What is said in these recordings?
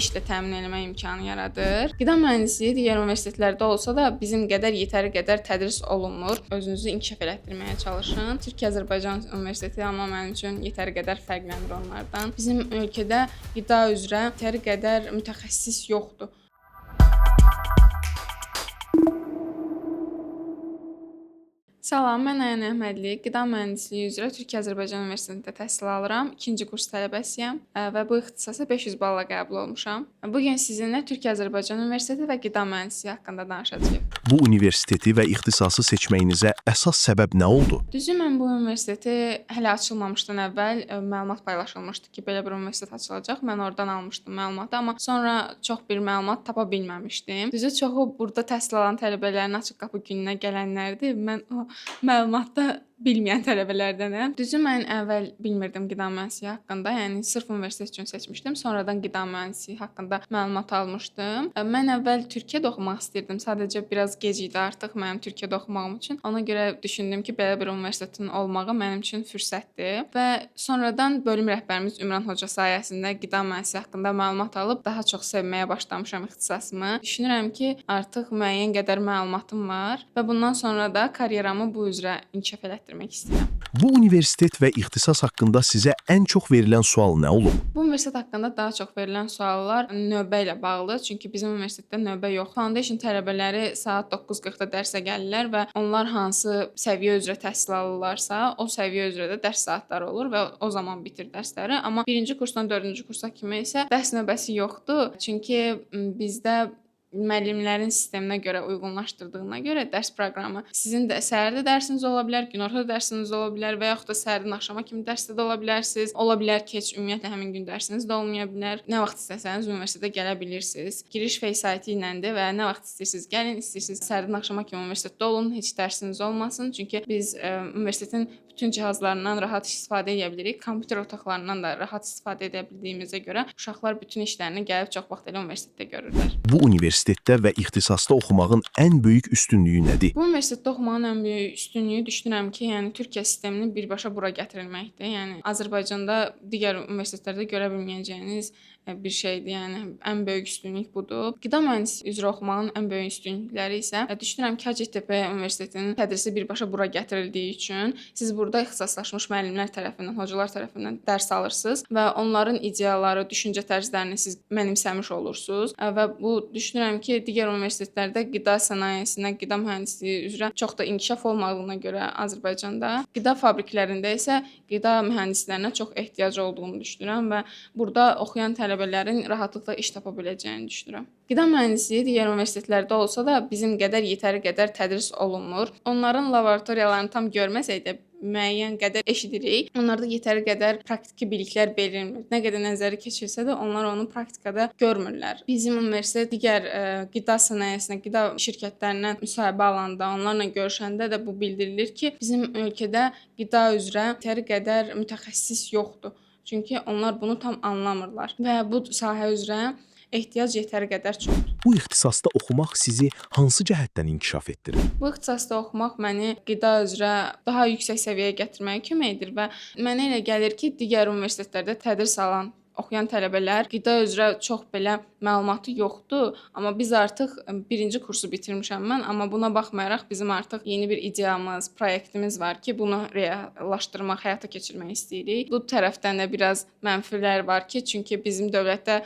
işlə təmin etmə imkanı yaradır. Qida mühəndisliyi digər universitetlərdə olsa da bizim qədər yetəri qədər tədris olunmur. Özünüzü inkişaf elətdirməyə çalışın. Türkiyə-Azərbaycan Universiteti amma mənim üçün yetəri qədər fərqlənir onlardan. Bizim ölkədə qida üzrə yetəri qədər mütəxəssis yoxdur. Salam, mən Ayən Əhmədli. Qida mühəndisliyi üzrə Türkiyə-Azərbaycan Universitetində təhsil alıram. 2-ci kurs tələbəsiyəm və bu ixtisasa 500 balla qəbul olmuşam. Bu gün sizinlə Türkiyə-Azərbaycan Universiteti və qida mühəndisliyi haqqında danışacağıq. Bu universiteti və ixtisası seçməyinizə əsas səbəb nə oldu? Düzü mən bu universiteti hələ açılmamışdan əvvəl məlumat paylaşılmışdı ki, belə bir universitet açılacaq. Mən oradan almışdım məlumatı, amma sonra çox bir məlumat tapa bilməmişdim. Düzü çoxu burada təhsil alan tələbələrin açıq qapı gününə gələnlərdir. Mən o məlumatda bilməyən tələbələrdənəm. Düzü mən əvvəl bilmirdim qida mühəndisliyi haqqında, yəni sırf universitet üçün seçmişdim. Sonradan qida mühəndisliyi haqqında məlumat almışdım. Mən əvvəl Türkiyədə oxumaq istirdim. Sadəcə biraz gec idi artıq mənim Türkiyədə oxumağım üçün. Ona görə düşündüm ki, belə bir universitetin olmağı mənim üçün fürsətdir və sonradan bölüm rəhbərimiz Ümran Hoca sayəsində qida mühəndisliyi haqqında məlumat alıb daha çox sevməyə başlamışam ixtisasımı. Düşünürəm ki, artıq müəyyən qədər məlumatım var və bundan sonra da karyeramı bu üzrə inkişaf elətdirmək istəyirəm. Bu universitet və ixtisas haqqında sizə ən çox verilən sual nə olub? Bu universitet haqqında daha çox verilən suallar növbə ilə bağlıdır. Çünki bizim universitetdə növbə yoxdur. Foundation tələbələri saat 9:40-da dərsə gəlirlər və onlar hansı səviyyə üzrə təhsil alırlarsa, o səviyyə üzrə də dərs saatları olur və o zaman bitir dərsləri. Amma 1-ci kursdan 4-cü kursa kimi isə dərs növbəsi yoxdur. Çünki bizdə müəllimlərin sisteminə görə uyğunlaşdırdığına görə dərs proqramı sizin də səhərdə dərsiniz ola bilər, günorta dərsiniz ola bilər və yaxud da səhərdən axşama kimi dərsdə də ola bilərsiniz. Ola bilər ki, heç ümumiyyətlə həmin gün dərsiniz də olmaya bilər. Nə vaxt istəsəniz universitetə gələ bilirsiniz. Giriş feysaytı iləndir və nə vaxt istəyirsiniz gəlin, istəyirsiniz səhərdən axşama kimi universitetdə olun, heç dərsiniz olmasın. Çünki biz universitetin bütün cihazlarından rahat istifadə edə bilirik. Kompüter otaqlarından da rahat istifadə edə bildiyimizə görə uşaqlar bütün işlərini gəlib çox vaxt elə universitetdə görürlər. Bu universitetdə və ixtisasda oxumağın ən böyük üstünlüyü nədir? Bu universitetdə oxumağın ən böyük üstünlüyü düşünürəm ki, yəni Türkiyə sistemini birbaşa bura gətirilməkdir. Yəni Azərbaycanda digər universitetlərdə görə bilməyəcəyiniz bir şeydir. Yəni ən böyük üstünlük budur. Qida mühəndisliyi üzrə oxumağın ən böyük üstünlükləri isə düşünürəm ki, Hacettepe Universitetinin tədrisi birbaşa bura gətirildiyi üçün siz burada ixtisaslaşmış müəllimlər tərəfindən, hocalar tərəfindən dərs alırsınız və onların ideyaları, düşüncə tərzlərini siz mənimsəmiş olursunuz və bu düşünürəm ki, digər universitetlərdə qida sənayesinə, qida mühəndisliyi üzrə çox da inkişaf olmadığına görə Azərbaycanda qida fabriklərində isə qida mühəndislərinə çox ehtiyac olduğunu düşünürəm və burada oxuyan tələbələrin rahatlıqla iş tapa biləcəyini düşünürəm. Qida mühəndisliyi digər universitetlərdə olsa da bizim qədər yetəri qədər tədris olunmur. Onların laboratoriyalarını tam görməsək də müəyyən qədər eşidirik. Onlarda yetəri qədər praktiki biliklər verilmir. Nə qədər nəzəri keçirsə də onlar onu praktikada görmürlər. Bizim universitet digər qida sənayesinə, qida şirkətlərinə müsahibə alanda, onlarla görüşəndə də bu bildirilir ki, bizim ölkədə qida üzrə yetəri qədər mütəxəssis yoxdur. Çünki onlar bunu tam anlamırlar və bu sahə üzrə ehtiyac yetəri qədər çoxdur. Bu ixtisasda oxumaq sizi hansı cəhətdən inkişaf etdirir? Bu ixtisasda oxumaq məni qida üzrə daha yüksək səviyyəyə gətirməyə kömək edir və mənə elə gəlir ki, digər universitetlərdə tədris alan oxuyan tələbələr qida üzrə çox belə məlumatı yoxdur, amma biz artıq 1-ci kursu bitirmişəm mən, amma buna baxmayaraq bizim artıq yeni bir ideyamız, proyektimiz var ki, bunu reallaşdırmaq, həyata keçirmək istəyirik. Bu tərəfdən də biraz mənfilər var ki, çünki bizim dövlətdə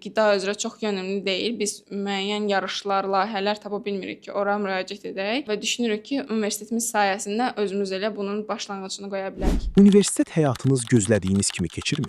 qida üzrə çox yönümlü deyil. Biz müəyyən yarışlar, layihələr tapa bilmirik ki, ora müraciət edək və düşünürük ki, universitetimiz sayəsində özümüz elə bunun başlanğıcını qoya bilərik. Universitet həyatınız gözlədiyiniz kimi keçirmi?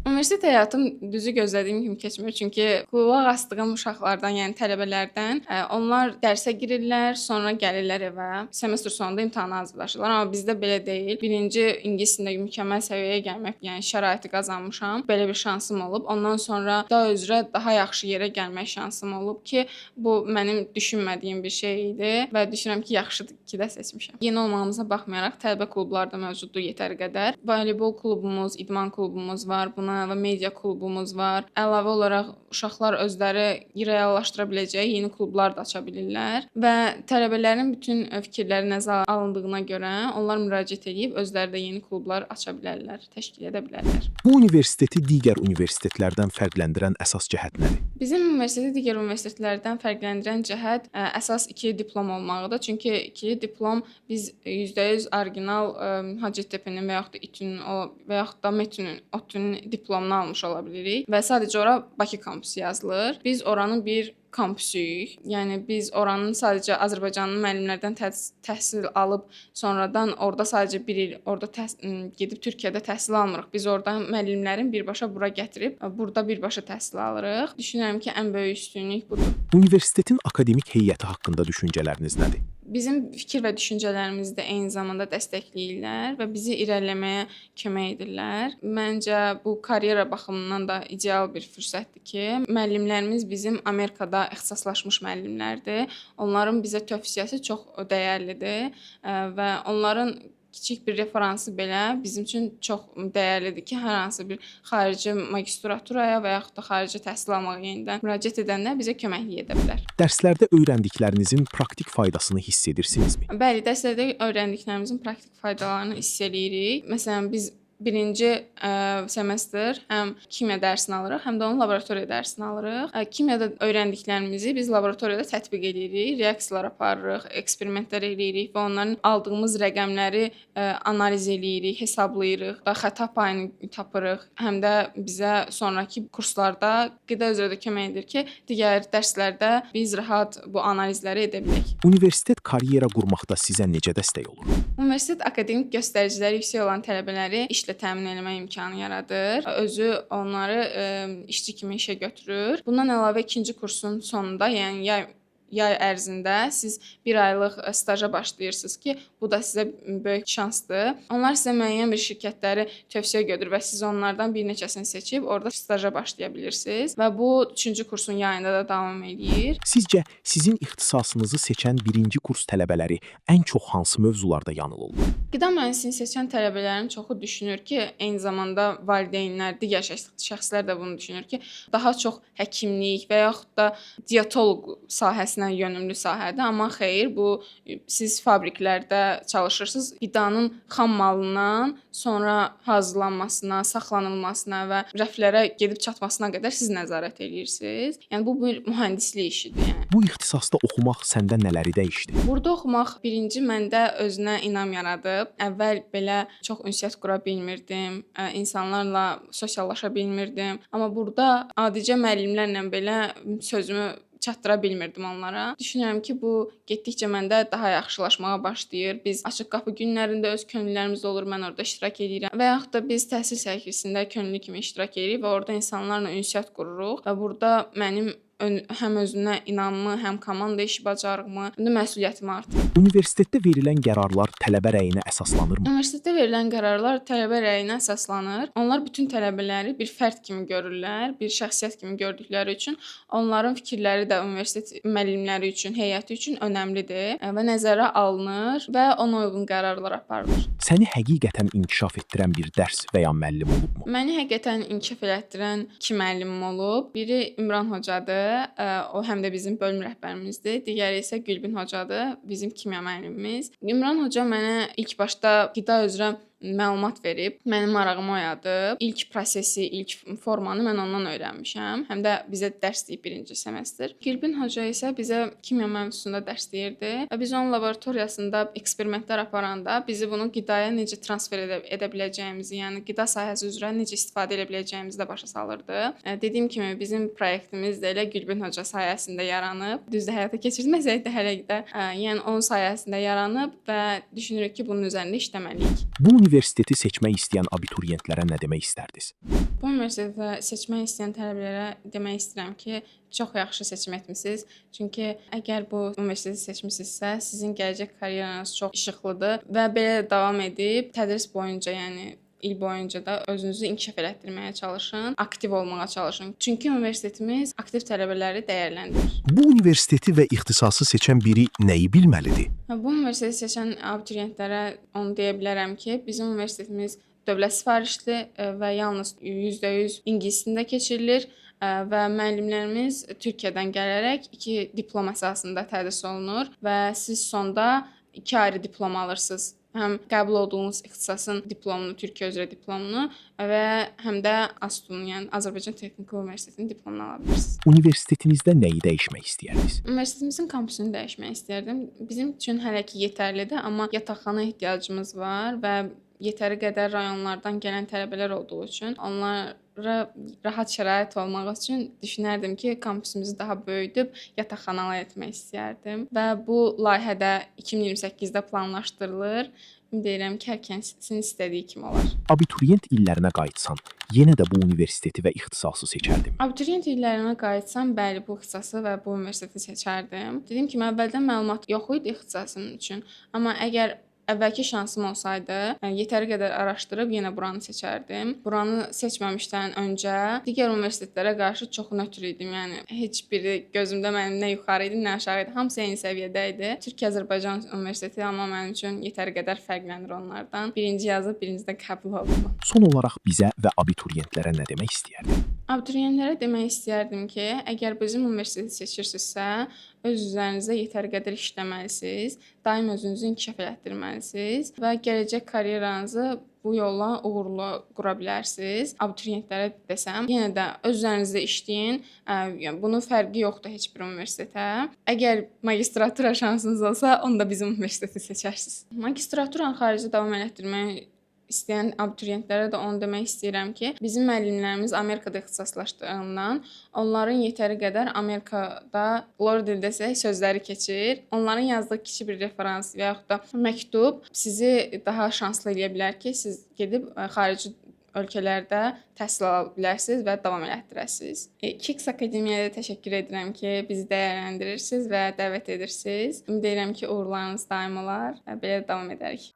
Universitet həyatım düzü gözlədiyim kimi keçmir. Çünki qulaq asdığım uşaqlardan, yəni tələbələrdən, onlar dərsə girirlər, sonra gəlirlər evə. Semestr sonunda imtahana hazırlaşırlar. Amma bizdə belə deyil. Birinci ingilis dilində mükəmməl səviyyəyə gəlmək, yəni şəraiti qazanmışam. Belə bir şansım olub. Ondan sonra daha üzrə daha yaxşı yerə gəlmək şansım olub ki, bu mənim düşünmədiyim bir şey idi və düşünürəm ki, yaxşıdır ki də seçmişəm. Yeni olmağımıza baxmayaraq tələbə klubları da mövcuddur yetəri qədər. Voleybol klubumuz, idman klubumuz var. Buna və media klubumuz var. Əlavə olaraq uşaqlar özləri reallaşdıra biləcəyi yeni klublar da aça bilirlər və tələbələrin bütün fikirləri nəzərə alındığına görə onlar müraciət edib özləri də yeni klublar aça bilərlər, təşkil edə bilərlər. Bu universiteti digər universitetlərdən fərqləndirən əsas cəhət nədir? Bizim universiteti digər universitetlərdən fərqləndirən cəhət əsas ikili diplom olmağıdır. Çünki ikili diplom biz %100 orijinal Hacettepe'nin və yaxud da İTÜ-nün və yaxud da METÜ-nün, ODTÜ-nün diplomunu almış ola bilirik və sadəcə ora Bakı kampusu yazılır. Biz oranın bir kampüsüyük. Yəni biz oranın sadəcə Azərbaycanlı müəllimlərdən təhsil alıb sonradan orada sadəcə 1 il orada gedib Türkiyədə təhsil almırıq. Biz orada müəllimlərin birbaşa bura gətirib burada birbaşa təhsil alırıq. Düşünürəm ki, ən böyük üstünlük budur. Universitetin akademik heyəti haqqında düşüncələriniz nədir? Bizim fikir və düşüncələrimizi də eyni zamanda dəstəkləyirlər və bizi irəliləməyə kömək edirlər. Məncə bu karyera baxımından da ideal bir fürsətdir ki, müəllimlərimiz bizim Amerikada ixtisaslaşmış müəllimlərdir. Onların bizə tövsiyəsi çox dəyərlidir və onların kiçik bir referansı belə bizim üçün çox dəyərlidir ki, hər hansı bir xarici magistraturaya və yaxud da xarici təhsil almağa yenidən müraciət edəndə bizə köməklik edə bilər. Dərslərdə öyrəndiklərinizin praktik faydasını hiss edirsinizmi? Bəli, dərslərdə öyrəndiklərimizin praktik faydalarını hiss eləyirik. Məsələn, biz birinci semestr həm kimya dərsini alırıq, həm də onun laboratoriya dərsini alırıq. Kimyada öyrəndiklərimizi biz laboratoriyada tətbiq edirik, reaksiyalar aparırıq, eksperimentlər eləyirik və onların aldığımız rəqəmləri analiz eləyirik, hesablayırıq, da xəta payını tapırıq. Həm də bizə sonrakı kurslarda qida üzrə də kömək edir ki, digər dərslərdə biz rahat bu analizləri edə bilək. Universitet karyera qurmaqda sizə necə dəstək olur? Universitet akademik göstəriciləri yüksək olan tələbələri işlə təmin etmə imkanı yaradır. Özü onları işçi kimi işə götürür. Bundan əlavə ikinci kursun sonunda, yəni yay ərzində siz 1 aylıq staja başlayırsınız ki, bu da sizə böyük şansdır. Onlar sizə müəyyən bir şirkətləri tövsiyə götürür və siz onlardan bir neçəsini seçib orada staja başlaya bilirsiniz və bu 3-cü kursun yayında da davam edir. Sizcə sizin ixtisasınızı seçən birinci kurs tələbələri ən çox hansı mövzularda yanılırlar? Qida mühəndisliyi seçən tələbələrin çoxu düşünür ki, eyni zamanda valideynlər, digər şəxslər də bunu düşünür ki, daha çox həkimlik və yaxud da dietoloq sahəsinə yönümlü sahədir, amma xeyr, bu siz fabriklərdə çalışırsınız. Qidanın xam malından sonra hazırlanmasına, saxlanılmasına və rəflərə gedib çatmasına qədər siz nəzarət edirsiniz. Yəni bu bir mühəndislik işidir, yəni. Bu ixtisasda oxumaq səndə nələri dəyişdi? Burada oxumaq birinci məndə özünə inam yaradıb. Əvvəl belə çox ünsiyyət qura bilmirdim, insanlarla sosiallaşa bilmirdim, amma burada adicə müəllimlərlə belə sözümü çatdıra bilmirdim onlara. Düşünürəm ki, bu getdikcə məndə daha yaxşılaşmağa başlayır. Biz açıq qapı günlərində öz könüllərimiz olur, mən orada iştirak edirəm və yaxud da biz təhsil sərgisində könüllü kimi iştirak edirik və orada insanlarla ünsiyyət qururuq və burada mənim həm özümə inamımı, həm komanda işi bacarığımı, həm də məsuliyyətimi artırır. Universitetdə verilən qərarlar tələbə rəyinə əsaslanırmı? Universitetdə verilən qərarlar tələbə rəyinə əsaslanır. Onlar bütün tələbələri bir fərd kimi görürlər, bir şəxsiyyət kimi gördükləri üçün onların fikirləri də universitet müəllimləri üçün, heyəti üçün önəmlidir və nəzərə alınır və ona uyğun qərarlar aparılır. Səni həqiqətən inkişaf etdirən bir dərs və ya müəllim olubmu? Məni həqiqətən inkişaf etdirən 2 müəllimim olub. Biri Ümran hocadır. O həm də bizim bölüm rəhbərimizdir. Digəri isə Gülbin hocadır, bizim kimya müəllimimiz. Ümran hoca mənə ilk başda qida üzrə məlumat verib, mənim marağımı oyadıb. İlk prosesi, ilk formanı mən ondan öyrənmişəm. Həm də bizə dərs deyib birinci semestr. Gülbin hoca isə bizə kimya mövzusunda dərs deyirdi və biz onun laboratoriyasında eksperimentlər aparanda bizi bunu qidaya necə transfer edə biləcəyimizi, yəni qida sahəsi üzrə necə istifadə edə biləcəyimizi də başa salırdı. Dediyim kimi bizim proyektimiz də elə Gülbin hoca sayəsində yaranıb. Düzdür, həyata keçirməsək də hələ də, yəni onun sayəsində yaranıb və düşünürük ki, bunun üzərində işləməliyik. Bu universiteti seçmək istəyən abituriyentlərə nə demək istərdiniz? Bu universitetə seçmək istəyən tələbələrə demək istəyirəm ki, çox yaxşı seçim etmisiniz. Çünki əgər bu universiteti seçmisinizsə, sizin gələcək karyeranız çox işıqlıdır və belə davam edib tədris boyunca, yəni il boyunca da özünüzü inkişaf elətdirməyə çalışın, aktiv olmağa çalışın. Çünki universitetimiz aktiv tələbələri dəyərləndirir. Bu universiteti və ixtisası seçən biri nəyi bilməlidir? Bu universiteti seçən abituriyentlərə onu deyə bilərəm ki, bizim universitetimiz dövlət sifarişli və yalnız %100 ingilis dilində keçirilir və müəllimlərimiz Türkiyədən gələrək 2 diplom əsasında tədris olunur və siz sonda 2 ayrı diplom alırsınız. Həm qəbul olduğunuz ixtisasın diplomunu, Türkiyə üzrə diplomunu və həm də ASTU-nun, yəni Azərbaycan Texniki Universitetinin diplomunu ala bilirsiniz. Universitetinizdə nəyi dəyişmək istəyərdiniz? Universitetimizin kampusunu dəyişmək istərdim. Bizim üçün hələ ki yetərlidir, amma yataqxana ehtiyacımız var və yetəri qədər rayonlardan gələn tələbələr olduğu üçün onlara rahat şərait olmaq üçün düşünərdim ki, kampusumuzu daha böyüdüb yataqxanalar etmək istərdim və bu layihə də 2028-də planlaşdırılır. Ümid edirəm ki, hər kəsin istədiyi kimi olar. Abituriyent illərinə qayıtsan, yenə də bu universiteti və ixtisası seçərdim. Abituriyent illərimə qayıtsam, bəli, bu ixtisası və bu universiteti seçərdim. Dediyim kimi, əvvəldən məlumat yox idi ixtisasım üçün, amma əgər əvvəlki şansım olsaydı, yetəri qədər araşdırıb yenə buranı seçərdim. Buranı seçməmişdən öncə digər universitetlərə qarşı çox nötr idim. Yəni heç biri gözümdə mənim nə yuxarı idi, nə aşağı idi. Hamısı eyni səviyyədə idi. Türkiyə-Azərbaycan Universiteti amma mənim üçün yetəri qədər fərqlənir onlardan. Birinci yazıb, birincidə qəbul oldum. Son olaraq bizə və abituriyentlərə nə demək istəyərdin? Abituriyentlərə demək istəyərdim ki, əgər bizim universiteti seçirsinizsə, öz üzərinizə yetəri qədər işləməlisiniz, daim özünüzü inkişaf etdirməlisiniz və gələcək karyeranızı bu yolla uğurlu qura bilərsiniz. Abituriyentlərə desəm, yenə də öz üzərinizdə işləyin. Yəni bunun fərqi yoxdur heç bir universitetə. Əgər magistratura şansınız olsa, onda bizim universiteti seçərsiniz. Magistraturanı xaricdə davam etdirmək istəyən abituriyentlərə də onu demək istəyirəm ki, bizim müəllimlərimiz Amerikada ixtisaslaşdığından onların yetəri qədər Amerikada Florida desək sözləri keçir. Onların yazdığı kiçik bir referans və yaxud da məktub sizi daha şanslı eləyə bilər ki, siz gedib xarici ölkələrdə təhsil ala bilərsiniz və davam etdirəsiniz. Kix Akademiyaya təşəkkür edirəm ki, bizi dəyərləndirirsiniz və dəvət edirsiniz. Ümid edirəm ki, uğurlarınız daim olar və belə davam edərik.